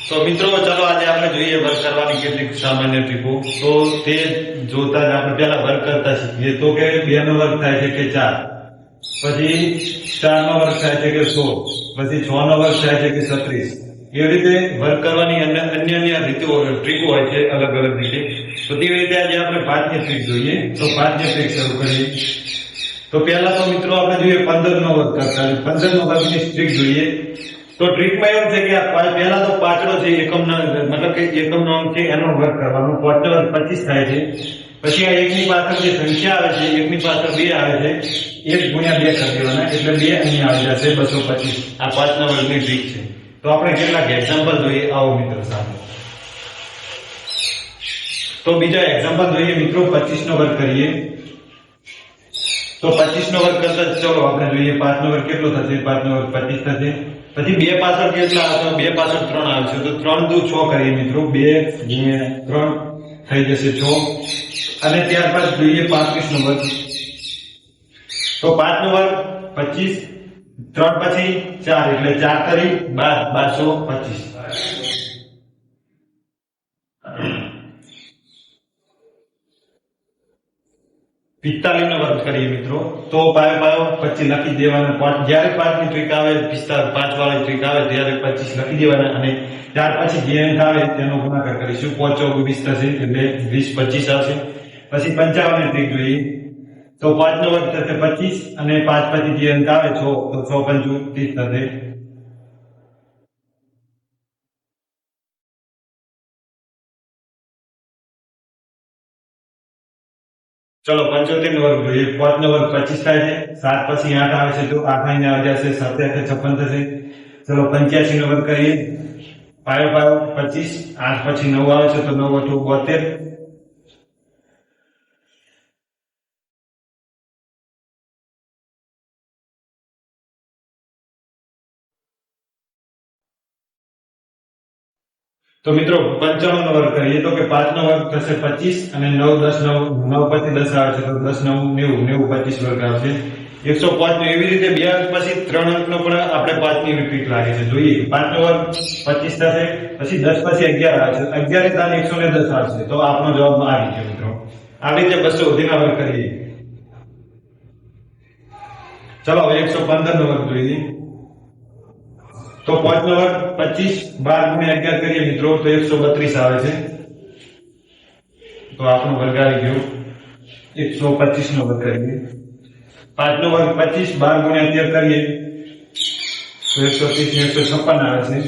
તો મિત્રો ચલો આજે આપણે જોઈએ વર્ક કરવાની કેટલીક સામાન્ય ટ્રીકો. તો તે જોતા જ આપણે પહેલા વર્ક કરતા શીખીએ. તો કે 2 નો વર્ક થાય છે કે 4, પછી 4 નો વર્ક થાય છે કે 16, પછી 6 નો વર્ક થાય છે કે 36. એવી રીતે વર્ક કરવાની અન્ય રીતો ટ્રીકો હોય છે અલગ અલગ રીતે. તો તેવી રીતે આજે આપણે 5ની ટ્રીક જોઈએ. તો 5ની ટ્રીક શરૂ કરીએ. તો પહેલા તો મિત્રો આપણે જોઈએ 15 નો વર્ક કરતા. 15 નો વર્કની ટ્રીક જોઈએ. તો ટ્રીકમાં એવું છે કે પહેલા તો પાછળો છે એકમના મતલબ કે એકમનો અંક છે એનો વર્ક કરવાનો. 5 નો વર્ક 25 થાય છે. પછી આ 1 ની પાછળ જે સંખ્યા આવે છે 1 ની પાછળ 2 આવે છે, 1 ગુણ્યા 2 કરી દેવાના એટલે 2 અહીંયા આવી જશે 225. આ 5 ના વર્ગની ટ્રીક છે. તો આપણે કેટલાક એક્ઝામ્પલ જોઈએ. આવો મિત્રો સામે. તો બીજા એક્ઝામ્પલ જોઈએ મિત્રો. 25 નો વર્ક કરીએ. તો 25 નો વર્ક કરતા ચલો આપણે જોઈએ 5 નો વર્ક કેટલો થશે. 5 નો વર્ક 25 થશે. પછી 2 પાછળ કેટલા આવશે? 2 પાછળ 3 આવશે. તો 3 દુ 6 કરીએ મિત્રો. 2 ગુણ્યા 3 થઈ જશે 6. અને ત્યારબાદ જોઈએ 35 નો વર્ક. તો 5 નો વર્ક 25, 3 પછી 4 એટલે 4 કરી 12, 1225. 45 નો વર્ક કરીએ મિત્રો. તો પાયો પછી લખી દેવાના. જ્યારે 5 ની ટ્રીક આવે 5 વાળી ટ્રીક આવે ત્યારે 25 લખી દેવાના અને ત્યાર પછી જે અંક આવે તેનો ગુણાકાર કરીશું. 5 ચોક 20 થશે એટલે 20 25 આવશે. પછી 55 ની ટ્રીક જોઈએ. તો 5 નો વર્ક થશે 25 અને 5 પછી જે અંક આવે 6 તો 6 પંચું 30 થશે. ચલો 75 નો વર્ગ જોઈએ. 5 નો વર્ગ 25 થાય છે. 7 પછી 8 આવે છે તો 8 અહીંયા આવી જશે. 7 56 થશે. ચલો 85 નો વર્ગ કરીએ. પાયો 25, 8 પછી 9 આવે છે તો 9 × 72. તો મિત્રો 55 નો વર્ગ કરીએ. તો કે 5 નો વર્ગ થશે 25 અને 9 10 9 પછી 10 આવે છે તો 10 9 90 25 વર્ગ આવશે. 105 નો એવી રીતે 2 અંક પછી 3 અંકનો પણ આપણે 5 ની ટ્રીક લાગે છે. જોઈએ 5 નો વર્ગ 25 થશે. પછી 10 પછી 11 આવે છે. 11 તાન 110 આવશે. તો આપણો જવાબ આવી ગયો મિત્રો. આવી રીતે 200 સુધીના વર્ગ કરીએ. ચલો હવે 115 નો વર્ગ જોઈએ. તો 5 નો વર્ગ 25, 12 ગુણ્યા 11 કરીએ મિત્રો તો 132 આવે છે. તો આપણો વર્ગ આવી ગયો. 125 નો વર્ગ કરીએ. 5 નો વર્ગ 25, 12 ગુણ્યા 13 કરીએ તો 130 ને 156 આવે છે.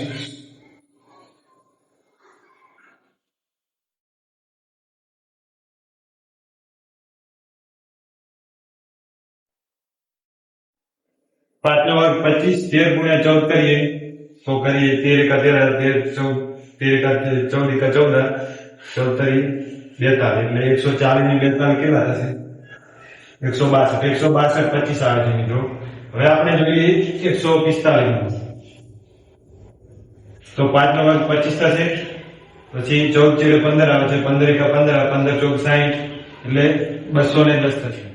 પાંચ નો વર્ગ 25, 13 ગુણ્યા 14 કરીએ તો કરીએ 13 × 13 14 × 14 14 42 એટલે 140 ને 42 કેટલા થશે? 162. 162 25 આવે છે મિત્રો. હવે આપણે જોઈએ 145 નો. તો 5 નો વર્ગ 25 થશે. પછી 14 × 15 આવે છે. 15 × 15 15 × 14 60 એટલે 210 થશે.